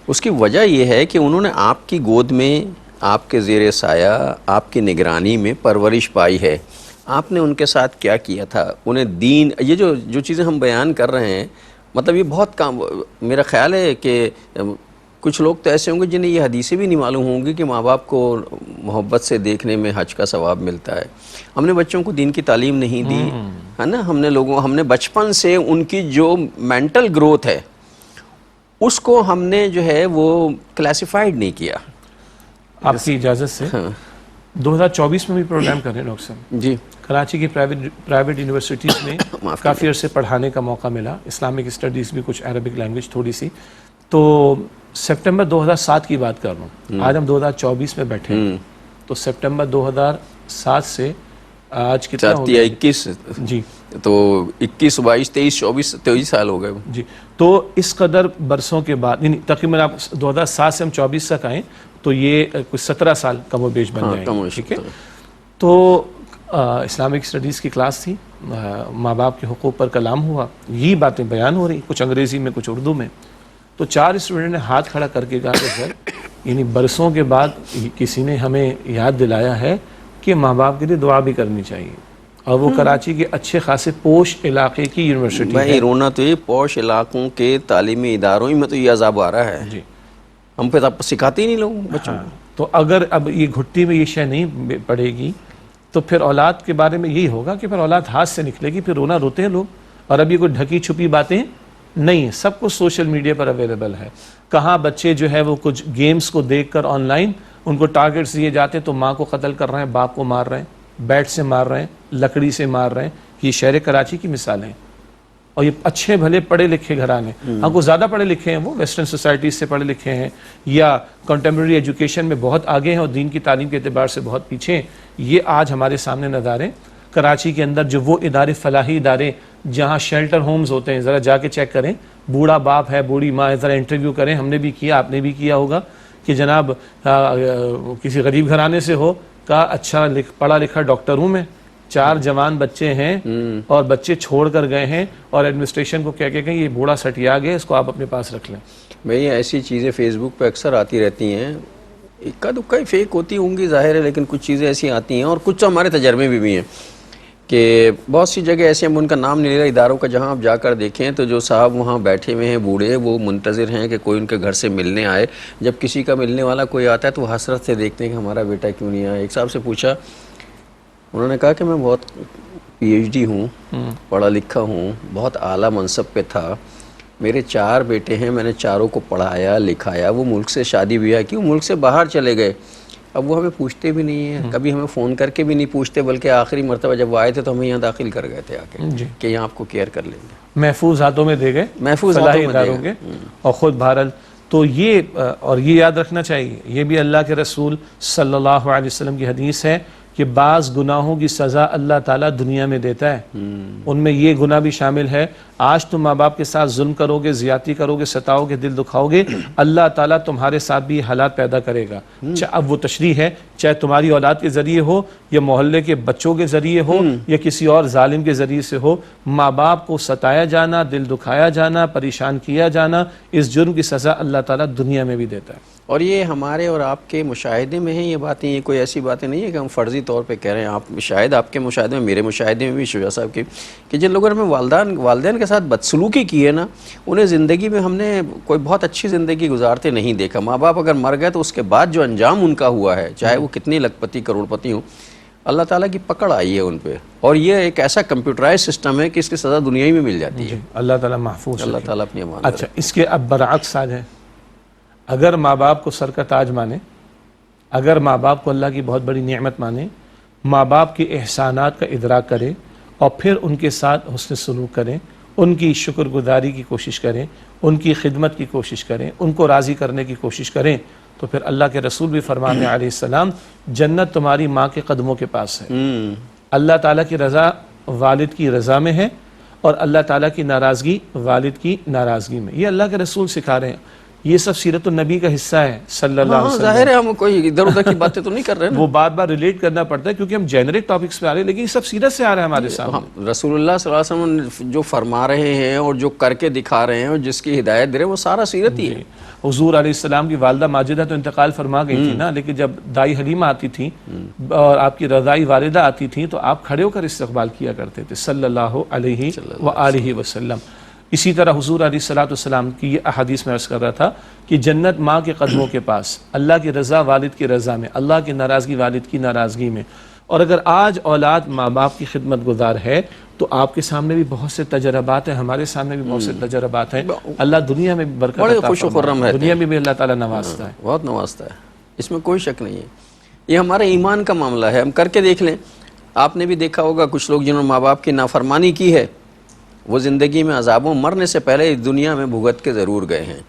اس کی وجہ یہ ہے کہ انہوں نے آپ کی گود میں آپ کے زیر سایہ آپ کی نگرانی میں پرورش پائی ہے، آپ نے ان کے ساتھ کیا کیا تھا؟ انہیں دین، یہ جو چیزیں ہم بیان کر رہے ہیں، مطلب یہ بہت کام، میرا خیال ہے کہ کچھ لوگ تو ایسے ہوں گے جنہیں یہ حدیثیں بھی نہیں معلوم ہوں گی کہ ماں باپ کو محبت سے دیکھنے میں حج کا ثواب ملتا ہے۔ ہم نے بچوں کو دین کی تعلیم نہیں دی ہے نا، ہم نے بچپن سے ان کی جو مینٹل گروتھ ہے اس کو ہم نے جو ہے وہ کلاسیفائڈ نہیں کیا۔ آپ کی اجازت سے 2024 میں بھی پروگرام کر رہے ہیں ڈاکٹر صاحب، جی، کراچی کی پرائیویٹ یونیورسٹیز میں کافی عرصے پڑھانے کا موقع ملا، اسلامک اسٹڈیز بھی، کچھ عربک لینگویج تھوڑی سی، تو سپٹمبر 2007 کی بات کر رہا ہوں، آج ہم 2024 میں بیٹھے ہیں، تو سپٹمبر 2007 سے آج کتنا ہو گیا؟ 21 جی، تو 21 22 23 24 23 سال ہو گئے۔ جی، تو اس قدر برسوں کے بعد، یعنی تقریباً آپ 2007 سے ہم 24 تک آئیں تو یہ کچھ 17 سال کم و بیش بن جائیں گے، ٹھیک ہے؟ تو اسلامک اسٹڈیز کی کلاس تھی، ماں باپ کے حقوق پر کلام ہوا، یہ باتیں بیان ہو رہی، کچھ انگریزی میں کچھ اردو میں، تو 4 اسٹوڈنٹ نے ہاتھ کھڑا کر کے کہا کہ سر، یعنی برسوں کے بعد کسی نے ہمیں یاد دلایا ہے کہ ماں باپ کے لیے دعا بھی کرنی چاہیے، اور وہ کراچی کے اچھے خاصے پوش علاقے کی یونیورسٹی ہے۔ بھائی رونا تو یہ پوش علاقوں کے تعلیمی اداروں میں تو یہ عذاب آ رہا ہے، جی، ہم پہ سکھاتے ہی نہیں لوگ بچوں کو۔ تو اگر اب یہ گھٹی میں یہ شے نہیں پڑے گی تو پھر اولاد کے بارے میں یہی ہوگا کہ پھر اولاد ہاتھ سے نکلے گی، پھر رونا روتے ہیں لوگ، اور اب یہ کوئی ڈھکی چھپی باتیں نہیں ہیں، سب کچھ سوشل میڈیا پر اویلیبل ہے۔ کہاں بچے جو ہے وہ کچھ گیمز کو دیکھ کر آن لائن ان کو ٹارگٹس دیے جاتے ہیں تو ماں کو قتل کر رہے ہیں، باپ کو مار رہے ہیں، بیٹ سے مار رہے ہیں، لکڑی سے مار رہے ہیں، یہ شہر کراچی کی مثالیں ہیں۔ اور یہ اچھے بھلے پڑھے لکھے گھرانے، ہم کو زیادہ پڑھے لکھے ہیں، وہ ویسٹرن سوسائٹیز سے پڑھے لکھے ہیں یا کنٹمپریری ایجوکیشن میں بہت آگے ہیں اور دین کی تعلیم کے اعتبار سے بہت پیچھے ہیں، یہ آج ہمارے سامنے نظارے کراچی کے اندر جو وہ ادارے، فلاحی ادارے جہاں شیلٹر ہومز ہوتے ہیں، ذرا جا کے چیک کریں، بوڑھا باپ ہے، بوڑھی ماں ہے، ذرا انٹرویو کریں، ہم نے بھی کیا، آپ نے بھی کیا ہوگا کہ جناب کسی غریب گھرانے سے ہو، کہا اچھا پڑھا لکھا ڈاکٹر ہوں میں، 4 جوان بچے ہیں اور بچے چھوڑ کر گئے ہیں اور ایڈمنسٹریشن کو کہہ کے کہ یہ بوڑھا سٹیا گیا، اس کو آپ اپنے پاس رکھ لیں۔ بھئی ایسی چیزیں فیس بک پہ اکثر آتی رہتی ہیں، اکا دکا ہی فیک ہوتی ہوں گی ظاہر ہے، لیکن کچھ چیزیں ایسی آتی ہیں، اور کچھ تو ہمارے تجربے بھی ہیں کہ بہت سی جگہ ایسے، ہم ان کا نام نہیں لے رہا اداروں کا، جہاں آپ جا کر دیکھیں تو جو صاحب وہاں بیٹھے ہوئے ہیں بوڑھے، وہ منتظر ہیں کہ کوئی ان کے گھر سے ملنے آئے، جب کسی کا ملنے والا کوئی آتا ہے تو وہ حسرت سے دیکھتے ہیں کہ ہمارا بیٹا کیوں نہیں آیا۔ ایک صاحب سے پوچھا، انہوں نے کہا کہ میں بہت پی ایچ ڈی ہوں، پڑھا لکھا ہوں، بہت اعلیٰ منصب پہ تھا، میرے 4 بیٹے ہیں، میں نے چاروں کو پڑھایا لکھایا، وہ ملک سے شادی بیاہ کی، وہ ملک سے باہر چلے گئے، اب وہ ہمیں پوچھتے بھی نہیں ہیں، کبھی ہمیں فون کر کے بھی نہیں پوچھتے، بلکہ آخری مرتبہ جب وہ آئے تھے تو ہمیں یہاں داخل کر گئے تھے آ کے کہ یہاں آپ کو کیئر کر لیں گے، محفوظ ہاتھوں میں دے گئے، محفوظ فلاحی ہاتھوں میں اداروں کے، اور خود بہرحال تو یہ، اور یہ یاد رکھنا چاہیے، یہ بھی اللہ کے رسول صلی اللہ علیہ وسلم کی حدیث ہے کہ بعض گناہوں کی سزا اللہ تعالیٰ دنیا میں دیتا ہے، ان میں یہ گناہ بھی شامل ہے، آج تم ماں باپ کے ساتھ ظلم کرو گے، زیادتی کرو گے، ستاؤ گے، دل دکھاؤ گے، اللہ تعالیٰ تمہارے ساتھ بھی حالات پیدا کرے گا، اب وہ تشریح ہے، چاہے تمہاری اولاد کے ذریعے ہو یا محلے کے بچوں کے ذریعے ہو یا کسی اور ظالم کے ذریعے سے ہو، ماں باپ کو ستایا جانا، دل دکھایا جانا، پریشان کیا جانا، اس جرم کی سزا اللہ تعالیٰ دنیا میں بھی دیتا ہے۔ اور یہ ہمارے اور آپ کے مشاہدے میں ہیں یہ باتیں، یہ کوئی ایسی باتیں نہیں ہے کہ ہم فرضی طور پہ کہہ رہے ہیں، آپ شاید آپ کے مشاہدے میں، میرے مشاہدے میں بھی، شجاع صاحب کے، کہ جن لوگوں نے ہمیں والدین کے ساتھ بدسلوکی کی ہے نا، انہیں زندگی میں ہم نے کوئی بہت اچھی زندگی گزارتے نہیں دیکھا۔ ماں باپ اگر مر گئے تو اس کے بعد جو انجام ان کا ہوا ہے، چاہے وہ کتنی لکھ پتی کروڑ پتی ہوں، اللہ تعالیٰ کی پکڑ آئی ہے ان پہ، اور یہ ایک ایسا کمپیوٹرائز سسٹم ہے کہ اس کی سزا دنیا ہی میں مل جاتی ہے۔ اللہ تعالیٰ محفوظ اللہ رکھے۔ تعالیٰ اپنی امان اچھا، اس کے اب برعکس آ جائیں، اگر ماں باپ کو سر کا تاج مانے، اگر ماں باپ کو اللہ کی بہت بڑی نعمت مانے، ماں باپ کے احسانات کا ادراک کریں اور پھر ان کے ساتھ حسن سلوک کریں، ان کی شکر گزاری کی کوشش کریں، ان کی خدمت کی کوشش کریں، ان کو راضی کرنے کی کوشش کریں، تو پھر اللہ کے رسول بھی فرماتے ہیں علیہ السلام، جنت تمہاری ماں کے قدموں کے پاس ہے۔ اللہ تعالیٰ کی رضا والد کی رضا میں ہے اور اللہ تعالیٰ کی ناراضگی والد کی ناراضگی میں، یہ اللہ کے رسول سکھا رہے ہیں۔ یہ سب سیرت النبی کا حصہ ہے صلی اللہ علیہ وسلم. ظاہر ہے ہم کوئی ادھر ادھر کی باتیں تو نہیں کر رہے نا. وہ بار بار ریلیٹ کرنا پڑتا ہے کیونکہ ہم جینرک ٹاپکس پہ آ رہے ہیں، لیکن یہ سب سیرت سے آ رہا ہے ہمارے سامنے. رسول اللہ صلی اللہ علیہ وسلم جو فرما رہے ہیں اور جو کر کے دکھا رہے ہیں اور جس کی ہدایت دے رہے ہیں وہ سارا سیرت ہی ہے. حضور علیہ السلام کی والدہ ماجدہ تو انتقال فرما گئی تھی نا، لیکن جب دائی حلیمہ آتی تھی اور آپ کی رضائی والدہ آتی تھی تو آپ کھڑے ہو کر استقبال کیا کرتے تھے صلی اللہ علیہ وآلہ وسلم. اسی طرح حضور علیہ السلام کی یہ احادیث میں عرض کر رہا تھا کہ جنت ماں کے قدموں کے پاس، اللہ کی رضا والد کی رضا میں، اللہ کی ناراضگی والد کی ناراضگی میں. اور اگر آج اولاد ماں باپ کی خدمت گزار ہے تو آپ کے سامنے بھی بہت سے تجربات ہیں، ہمارے سامنے بھی بہت سے تجربات ہیں. اللہ دنیا میں بھی برکت بڑے عطا خوش و خرم فرمائے، رہتے دنیا میں بھی اللہ تعالیٰ نوازتا ہے. بہت نوازتا ہے، اس میں کوئی شک نہیں ہے. یہ ہمارے ایمان کا معاملہ ہے، ہم کر کے دیکھ لیں. آپ نے بھی دیکھا ہوگا کچھ لوگ جنہوں نے ماں باپ کی نافرمانی کی ہے وہ زندگی میں عذابوں مرنے سے پہلے اس دنیا میں بھگت کے ضرور گئے ہیں،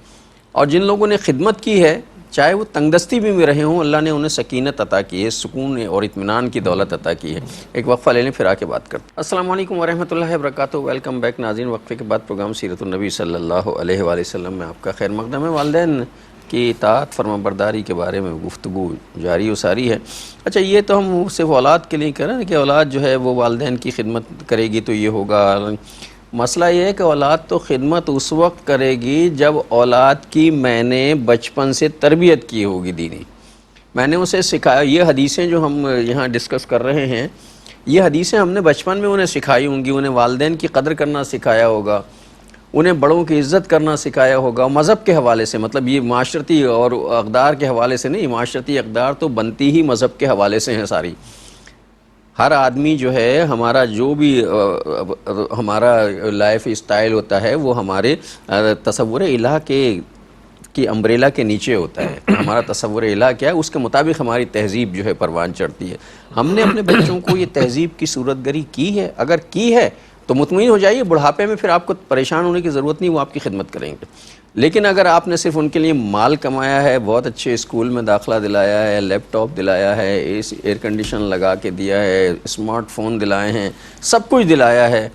اور جن لوگوں نے خدمت کی ہے چاہے وہ تنگ دستی بھی رہے ہوں، اللہ نے انہیں سکینت عطا کی ہے، سکون اور اطمینان کی دولت عطا کی ہے. ایک وقفہ لے لیں پھر آ کے بات کرتے ہیں. السلام علیکم ورحمۃ اللہ وبرکاتہ. ویلکم بیک ناظرین. وقفے کے بعد پروگرام سیرت النبی صلی اللہ علیہ وآلہ وسلم میں آپ کا خیر مقدم ہے. والدین کی اطاعت فرما برداری کے بارے میں گفتگو جاری و ساری ہے. اچھا، یہ تو ہم صرف اولاد کے لیے کہہ رہے ہیں کہ اولاد جو ہے وہ والدین کی خدمت کرے گی تو یہ ہوگا. مسئلہ یہ ہے کہ اولاد تو خدمت اس وقت کرے گی جب اولاد کی میں نے بچپن سے تربیت کی ہوگی دینی. میں نے اسے سکھایا. یہ حدیثیں جو ہم یہاں ڈسکس کر رہے ہیں یہ حدیثیں ہم نے بچپن میں انہیں سکھائی ہوں گی، انہیں والدین کی قدر کرنا سکھایا ہوگا، انہیں بڑوں کی عزت کرنا سکھایا ہوگا. مذہب کے حوالے سے، مطلب یہ معاشرتی اور اقدار کے حوالے سے نہیں، معاشرتی اقدار تو بنتی ہی مذہب کے حوالے سے ہیں ساری. ہر آدمی جو ہے ہمارا جو بھی ہمارا لائف اسٹائل ہوتا ہے وہ ہمارے تصور الہ کی امبریلا کے نیچے ہوتا ہے. ہمارا تصور الہ کیا ہے اس کے مطابق ہماری تہذیب جو ہے پروان چڑھتی ہے. ہم نے اپنے بچوں کو یہ تہذیب کی صورت گری کی ہے، اگر کی ہے تو مطمئن ہو جائیے بڑھاپے میں پھر آپ کو پریشان ہونے کی ضرورت نہیں، وہ آپ کی خدمت کریں گے. لیکن اگر آپ نے صرف ان کے لیے مال کمایا ہے، بہت اچھے اسکول میں داخلہ دلایا ہے، لیپ ٹاپ دلایا ہے، ایئر کنڈیشن لگا کے دیا ہے، اسمارٹ فون دلائے ہیں، سب کچھ دلایا ہے،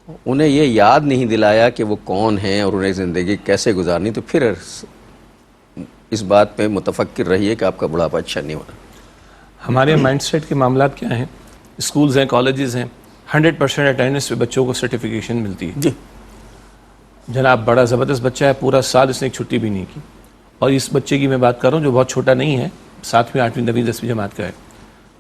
انہیں یہ یاد نہیں دلایا کہ وہ کون ہیں اور انہیں زندگی کیسے گزارنی، تو پھر اس بات پہ متفکر رہیے کہ آپ کا بڑھاپا اچھا نہیں ہونا. ہمارے مائنڈ سیٹ کے معاملات کیا ہیں؟ اسکولز ہیں، کالجز ہیں، 100% اٹینڈنس پہ بچوں کو سرٹیفکیشن ملتی ہے. جی جناب بڑا زبردست بچہ ہے، پورا سال اس نے ایک چھٹی بھی نہیں کی. اور اس بچے کی میں بات کر رہا ہوں جو بہت چھوٹا نہیں ہے، 7ویں 8ویں 9ویں 10ویں جماعت کا ہے.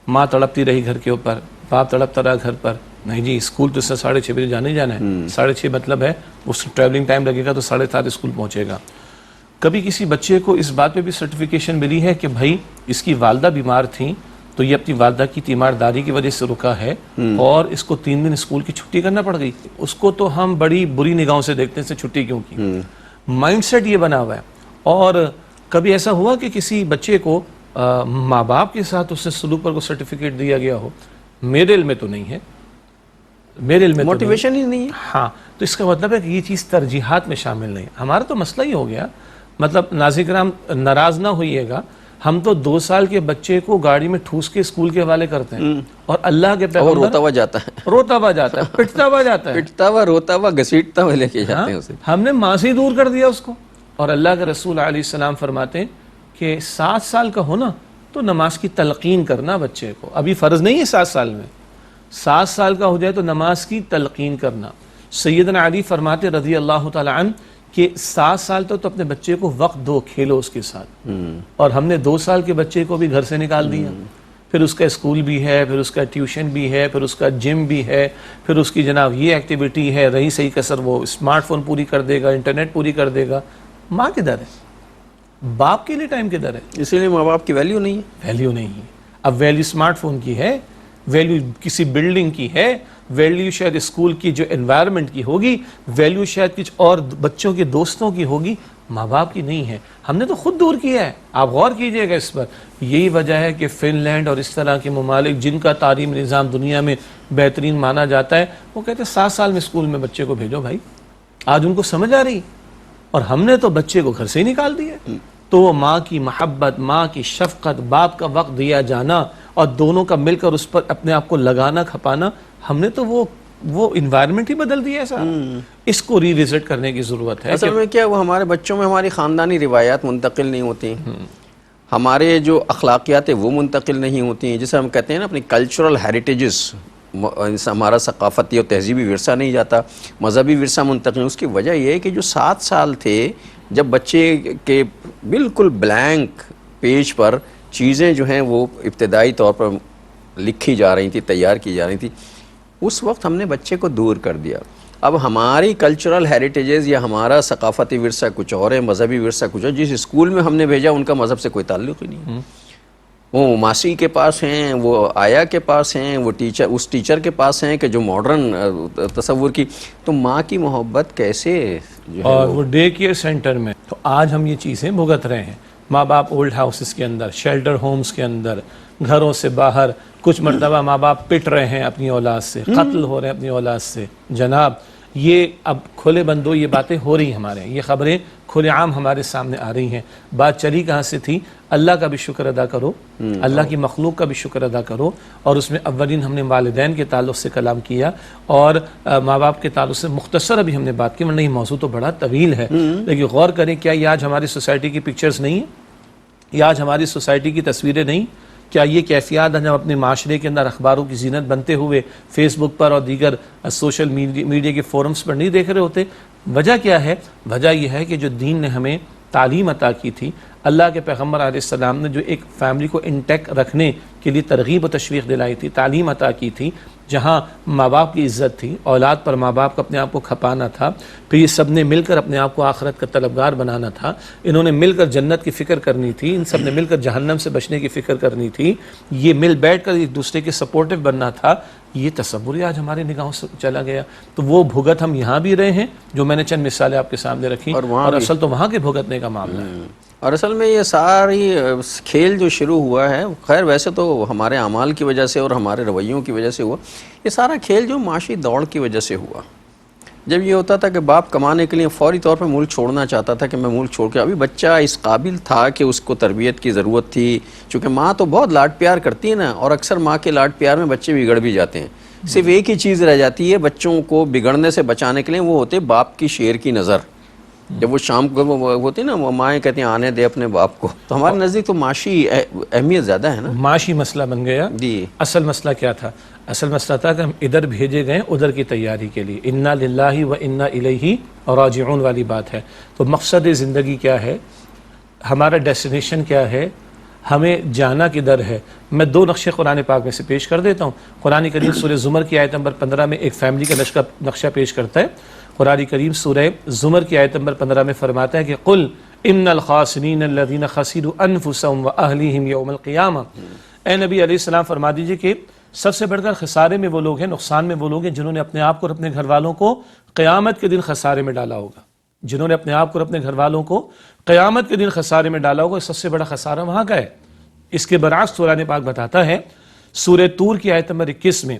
ماں تڑپتی رہی گھر کے اوپر، باپ تڑپتا رہا گھر پر. نہیں جی، اسکول تو اس نے 6:30 بجے جانا ہی جانا ہے. 6:30 مطلب ہے اس کو ٹریولنگ ٹائم لگے گا تو 7:30 اسکول پہنچے گا. کبھی کسی بچے کو اس بات پہ بھی سرٹیفکیشن ملی ہے کہ بھائی اس کی والدہ بیمار تھیں تو یہ اپنی والدہ کی تیمارداری کی وجہ سے رکا ہے اور اس کو 3 دن اسکول کی چھٹی کرنا پڑ گئی؟ اس کو تو ہم بڑی بری نگاہوں سے دیکھتے ہیں، سے چھٹی کیوں کی. مائنڈ سیٹ یہ بنا ہوا ہے. اور کبھی ایسا ہوا کہ کسی بچے کو ماں باپ کے ساتھ اس سے سلوک پر کو سرٹیفکیٹ دیا گیا ہو؟ میرے علم میں تو نہیں ہے، میرے علم میں موٹیویشن ہی نہیں ہے. ہاں، تو اس کا مطلب ہے کہ یہ چیز ترجیحات میں شامل نہیں. ہمارا تو مسئلہ ہی ہو گیا. مطلب ناظرین کرام ناراض نہ ہوئیے گا، ہم تو 2 سال کے بچے کو گاڑی میں ٹھوس کے اسکول کے حوالے کرتے ہیں اور اللہ کے پیغمبر روتا ہوا جاتا ہے، روتا ہوا جاتا ہے، پٹتا ہوا جاتا ہے، پٹتا ہوا، روتا ہوا، گھسیٹتا ہوا لے کے جاتے ہیں اسے. ہم نے ماں سے ہی دور کر دیا اس کو. اور اللہ کے رسول علیہ السلام فرماتے ہیں کہ 7 سال کا ہونا تو نماز کی تلقین کرنا بچے کو. ابھی فرض نہیں ہے 7 سال میں، 7 سال کا ہو جائے تو نماز کی تلقین کرنا. سیدنا علی فرماتے رضی اللہ تعالی عنہ کہ 7 سال تک تو اپنے بچے کو وقت دو، کھیلو اس کے ساتھ. اور ہم نے 2 سال کے بچے کو بھی گھر سے نکال دیا. پھر اس کا اسکول بھی ہے، پھر اس کا ٹیوشن بھی ہے، پھر اس کا جم بھی ہے، پھر اس کی جناب یہ ایکٹیویٹی ہے، رہی صحیح کسر وہ اسمارٹ فون پوری کر دے گا، انٹرنیٹ پوری کر دے گا. ماں کدھر ہے؟ باپ کے لیے ٹائم کدھر ہے؟ اسی لیے ماں باپ کی ویلیو نہیں ہے. ویلیو نہیں ہے. اب ویلیو اسمارٹ فون کی ہے، ویلیو کسی بلڈنگ کی ہے، ویلیو شاید اسکول کی جو انوائرمنٹ کی ہوگی، ویلیو شاید کچھ اور بچوں کے دوستوں کی ہوگی، ماں باپ کی نہیں ہے. ہم نے تو خود دور کیا ہے. آپ غور کیجئے گا اس پر. یہی وجہ ہے کہ فن لینڈ اور اس طرح کے ممالک جن کا تعلیمی نظام دنیا میں بہترین مانا جاتا ہے، وہ کہتے ہیں 7 سال میں اسکول میں بچے کو بھیجو بھائی. آج ان کو سمجھ آ رہی، اور ہم نے تو بچے کو گھر سے ہی نکال دیا. تو وہ ماں کی محبت، ماں کی شفقت، باپ کا وقت دیا جانا اور دونوں کا مل کر اس پر اپنے آپ کو لگانا کھپانا، ہم نے تو وہ وہ انوائرمنٹ ہی بدل دیا ہے سارا. اس کو ری وزٹ کرنے کی ضرورت ہے. اصل میں کیا وہ ہمارے بچوں میں ہماری خاندانی روایات منتقل نہیں ہوتی، ہمارے جو اخلاقیات ہیں وہ منتقل نہیں ہوتی ہیں، جسے ہم کہتے ہیں نا اپنی کلچرل ہیریٹیجز، ہمارا ثقافتی اور تہذیبی ورثہ نہیں جاتا، مذہبی ورثہ منتقل. اس کی وجہ یہ ہے کہ جو 7 سال تھے جب بچے کے بالکل بلینک پیج پر چیزیں جو ہیں وہ ابتدائی طور پر لکھی جا رہی تھی، تیار کی جا رہی تھی، اس وقت ہم نے بچے کو دور کر دیا. اب ہماری کلچرل ہیریٹیجز یا ہمارا ثقافتی ورثہ کچھ اور ہے، مذہبی ورثہ کچھ اور. جس اسکول میں ہم نے بھیجا ان کا مذہب سے کوئی تعلق ہی نہیں. وہ ماسی کے پاس ہیں، وہ آیا کے پاس ہیں، وہ اس ٹیچر کے پاس ہیں کہ جو ماڈرن تصور کی. تو ماں کی محبت کیسے جو ہے اور وہ ڈے کیئر سینٹر میں تو آج ہم یہ چیزیں بھگت رہے ہیں. ماں باپ اولڈ ہاؤسز کے اندر، شیلٹر ہومز کے اندر، گھروں سے باہر کچھ مرتبہ ماں باپ پٹ رہے ہیں اپنی اولاد سے، قتل ہو رہے ہیں اپنی اولاد سے. جناب یہ اب کھلے بندوں یہ باتیں ہو رہی ہیں ہمارے ہیں، یہ خبریں کھلے عام ہمارے سامنے آ رہی ہیں. بات چلی کہاں سے تھی؟ اللہ کا بھی شکر ادا کرو، اللہ کی مخلوق کا بھی شکر ادا کرو. اور اس میں اولین ہم نے والدین کے تعلق سے کلام کیا اور ماں باپ کے تعلق سے مختصر ابھی ہم نے بات کی، ورنہ یہ موضوع تو بڑا طویل ہے. لیکن غور کریں، کیا یہ آج ہماری سوسائٹی کی پکچرز نہیں ہیں؟ یہ آج ہماری سوسائٹی کی تصویریں نہیں؟ کیا یہ کیفیات ہم اپنے معاشرے کے اندر اخباروں کی زینت بنتے ہوئے فیس بک پر اور دیگر سوشل میڈیا کے فورمز پر نہیں دیکھ رہے ہوتے؟ وجہ کیا ہے؟ وجہ یہ ہے کہ جو دین نے ہمیں تعلیم عطا کی تھی، اللہ کے پیغمبر علیہ السلام نے جو ایک فیملی کو انٹیکٹ رکھنے کے لیے ترغیب و تشویق دلائی تھی، تعلیم عطا کی تھی، جہاں ماں باپ کی عزت تھی، اولاد پر ماں باپ کو اپنے آپ کو کھپانا تھا، پھر یہ سب نے مل کر اپنے آپ کو آخرت کا طلبگار بنانا تھا، انہوں نے مل کر جنت کی فکر کرنی تھی، ان سب نے مل کر جہنم سے بچنے کی فکر کرنی تھی، یہ مل بیٹھ کر ایک دوسرے کے سپورٹیو بننا تھا. یہ تصور آج ہمارے نگاہوں سے چلا گیا. تو وہ بھگت ہم یہاں بھی رہے ہیں، جو میں نے چند مثالیں آپ کے سامنے رکھی، اور اصل تو وہاں کے بھگتنے کا معاملہ ہے. اور اصل میں یہ ساری کھیل جو شروع ہوا ہے، خیر ویسے تو ہمارے اعمال کی وجہ سے اور ہمارے رویوں کی وجہ سے ہوا، یہ سارا کھیل جو معاشی دوڑ کی وجہ سے ہوا. جب یہ ہوتا تھا کہ باپ کمانے کے لیے فوری طور پہ ملک چھوڑنا چاہتا تھا کہ میں ملک چھوڑ کے، ابھی بچہ اس قابل تھا کہ اس کو تربیت کی ضرورت تھی، چونکہ ماں تو بہت لاڈ پیار کرتی ہے نا، اور اکثر ماں کے لاڈ پیار میں بچے بگڑ بھی جاتے ہیں. صرف ایک ہی چیز رہ جاتی ہے بچوں کو بگڑنے سے بچانے کے لیے، وہ ہوتے باپ کی شیر کی نظر. جب وہ شام کو ہوتی نا، وہ مائیں کہتی ہیں آنے دے اپنے باپ کو. تو ہمارے نزدیک تو معاشی اہمیت زیادہ ہے نا، معاشی مسئلہ بن گیا. جی اصل مسئلہ کیا تھا؟ اصل مسئلہ تھا کہ ہم ادھر بھیجے گئے ادھر کی تیاری کے لیے. انا للہ و انا الیہ راجعون والی بات ہے. تو مقصد زندگی کیا ہے؟ ہمارا ڈیسٹینیشن کیا ہے؟ ہمیں جانا کدھر ہے؟ میں 2 نقشے قرآن پاک میں سے پیش کر دیتا ہوں. قرآن کریم سورہ زمر کی آیت نمبر 15 میں ایک فیملی کا نقشہ پیش کرتا ہے. قرآن کریم سورہ زمر کی آیت نمبر 15 میں فرماتا ہے کہ قل ان الخاسرین الذین خسروا انفسهم واہلیہم یوم القیامہ. اے نبی علیہ السلام فرما دیجئے کہ سب سے بڑھ کر خسارے میں وہ لوگ ہیں، نقصان میں وہ لوگ ہیں جنہوں نے اپنے آپ کو اور اپنے گھر والوں کو قیامت کے دن خسارے میں ڈالا ہوگا. جنہوں نے اپنے آپ کو اور اپنے گھر والوں کو قیامت کے دن خسارے میں ڈالا ہوگا. سب سے بڑا خسارہ وہاں کا ہے. اس کے برعکس قرآن پاک بتاتا ہے سورہ طور کی آیت نمبر 21 میں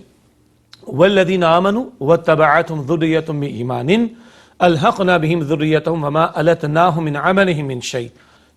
والذین آمنوا واتبعتهم ذریتهم بایمان الحقنا بهم ذریتهم وما التناهم من عملهم من شیء.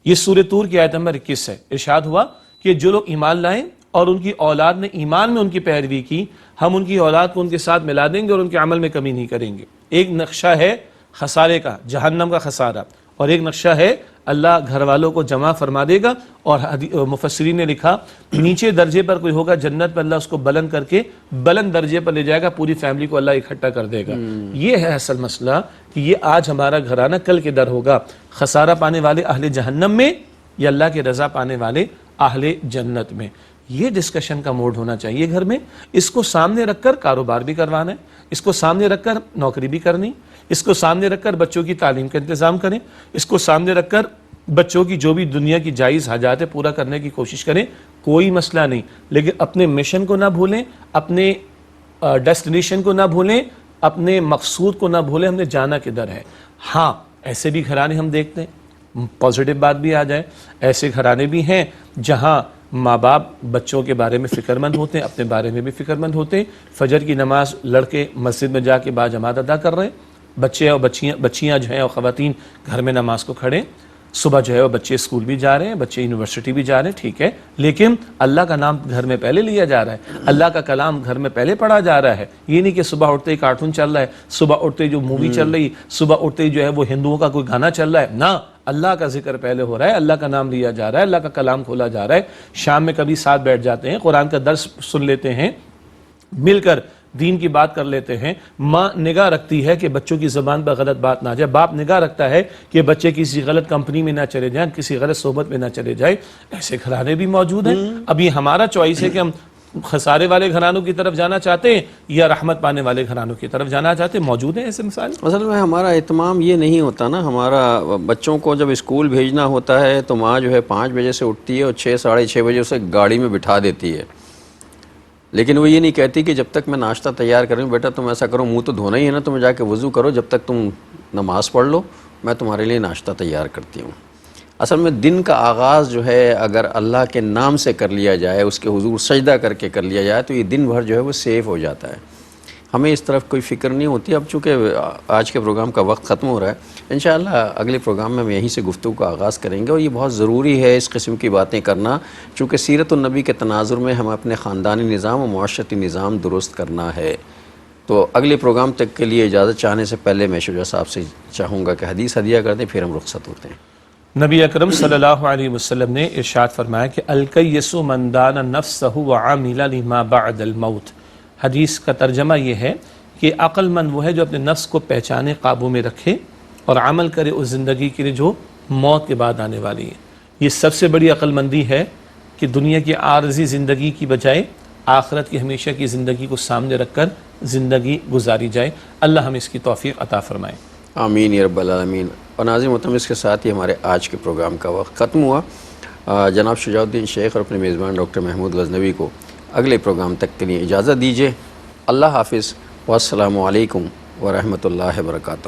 یہ سورہ طور کی آیت نمبر 21 ہے. ارشاد ہوا کہ جو لوگ ایمان لائیں اور ان کی اولاد نے ایمان میں ان کی پیروی کی، ہم ان کی اولاد کو ان کے ساتھ ملا دیں گے اور ان کے عمل میں کمی نہیں کریں گے. ایک نقشہ ہے خسارے کا، جہنم کا خسارہ، اور ایک نقشہ ہے اللہ گھر والوں کو جمع فرما دے گا. اور مفسرین نے لکھا نیچے درجے پر کوئی ہوگا جنت پر، اللہ اس کو بلند کر کے بلند درجے پر لے جائے گا، پوری فیملی کو اللہ اکٹھا کر دے گا. یہ ہے اصل مسئلہ کہ یہ آج ہمارا گھرانہ کل کے در ہوگا. خسارہ پانے والے اہل جہنم میں یا اللہ کی رضا پانے والے اہل جنت میں. یہ ڈسکشن کا موڈ ہونا چاہیے گھر میں. اس کو سامنے رکھ کر کاروبار بھی کروانا ہے، اس کو سامنے رکھ کر نوکری بھی کرنی، اس کو سامنے رکھ کر بچوں کی تعلیم کا انتظام کریں، اس کو سامنے رکھ کر بچوں کی جو بھی دنیا کی جائز حاجات ہے پورا کرنے کی کوشش کریں. کوئی مسئلہ نہیں، لیکن اپنے مشن کو نہ بھولیں، اپنے ڈیسٹینیشن کو نہ بھولیں، اپنے مقصود کو نہ بھولیں. ہم نے جانا کدھر ہے. ہاں ایسے بھی گھرانے ہم دیکھتے ہیں، پازیٹیو بات بھی آ جائے، ایسے گھرانے بھی ہیں جہاں ماں باپ بچوں کے بارے میں فکر مند ہوتے ہیں، اپنے بارے میں بھی فکر مند ہوتے ہیں. فجر کی نماز لڑکے مسجد میں جا کے باجماعت ادا کر رہے ہیں، بچے اور بچیاں جو ہیں اور خواتین گھر میں نماز کو کھڑے. صبح جو ہے وہ بچے اسکول بھی جا رہے ہیں، بچے یونیورسٹی بھی جا رہے ہیں، ٹھیک ہے، لیکن اللہ کا نام گھر میں پہلے لیا جا رہا ہے، اللہ کا کلام گھر میں پہلے پڑھا جا رہا ہے. یہ نہیں کہ صبح اٹھتے ہی کارٹون چل رہا ہے، صبح اٹھتے ہی جو مووی چل رہی، صبح اٹھتے ہی جو ہے وہ ہندوؤں کا کوئی گانا چل رہا ہے. نہ، اللہ کا ذکر پہلے ہو رہا ہے، اللہ کا نام لیا جا رہا ہے، اللہ کا کلام کھولا جا رہا ہے. شام میں کبھی ساتھ بیٹھ جاتے ہیں، قرآن کا درس سن لیتے ہیں، مل کر دین کی بات کر لیتے ہیں. ماں نگاہ رکھتی ہے کہ بچوں کی زبان پر غلط بات نہ جائے، باپ نگاہ رکھتا ہے کہ بچے کسی غلط کمپنی میں نہ چلے جائیں، کسی غلط صحبت میں نہ چلے جائیں. ایسے گھرانے بھی موجود ہیں. اب یہ ہمارا چوائس ہے کہ ہم خسارے والے گھرانوں کی طرف جانا چاہتے ہیں یا رحمت پانے والے گھرانوں کی طرف جانا چاہتے ہیں. موجود ہیں ایسے مثال. اصل میں ہمارا اہتمام یہ نہیں ہوتا نا. ہمارا بچوں کو جب اسکول بھیجنا ہوتا ہے تو ماں جو ہے 5 بجے سے اٹھتی ہے اور 6 ساڑھے 6 بجے اسے گاڑی میں بٹھا دیتی ہے، لیکن وہ یہ نہیں کہتی کہ جب تک میں ناشتہ تیار کروں بیٹا تم ایسا کرو، منہ تو دھونا ہی ہے نا، تم جا کے وضو کرو، جب تک تم نماز پڑھ لو میں تمہارے لیے ناشتہ تیار کرتی ہوں. اصل میں دن کا آغاز جو ہے اگر اللہ کے نام سے کر لیا جائے، اس کے حضور سجدہ کر کے کر لیا جائے تو یہ دن بھر جو ہے وہ سیف ہو جاتا ہے. ہمیں اس طرف کوئی فکر نہیں ہوتی. اب چونکہ آج کے پروگرام کا وقت ختم ہو رہا ہے، انشاءاللہ اگلے پروگرام میں ہم یہیں سے گفتگو کا آغاز کریں گے. اور یہ بہت ضروری ہے اس قسم کی باتیں کرنا، چونکہ سیرت النبی کے تناظر میں ہم اپنے خاندانی نظام اور معاشرتی نظام درست کرنا ہے. تو اگلے پروگرام تک کے لیے اجازت چاہنے سے پہلے میں شجاع صاحب سے چاہوں گا کہ حدیث ہدیہ کر دیں، پھر ہم رخصت ہوتے ہیں. نبی اکرم صلی اللہ علیہ وسلم نے ارشاد فرمایا کہ الکیس من دان نفسہ وعمل لما بعد الموت. حدیث کا ترجمہ یہ ہے کہ عقل مند وہ ہے جو اپنے نفس کو پہچانے، قابو میں رکھے اور عمل کرے اس زندگی کے لیے جو موت کے بعد آنے والی ہے. یہ سب سے بڑی عقل مندی ہے کہ دنیا کی عارضی زندگی کی بجائے آخرت کی ہمیشہ کی زندگی کو سامنے رکھ کر زندگی گزاری جائے. اللہ ہمیں اس کی توفیق عطا فرمائے. آمین یا رب العالمین. اور ناظرین محترم، اس کے ساتھ ہی ہمارے آج کے پروگرام کا وقت ختم ہوا. جناب شجاع الدین شیخ اور اپنے میزبان ڈاکٹر محمود غزنوی کو اگلے پروگرام تک کے لیے اجازت دیجیے. اللہ حافظ والسلام علیکم ورحمۃ اللہ وبرکاتہ.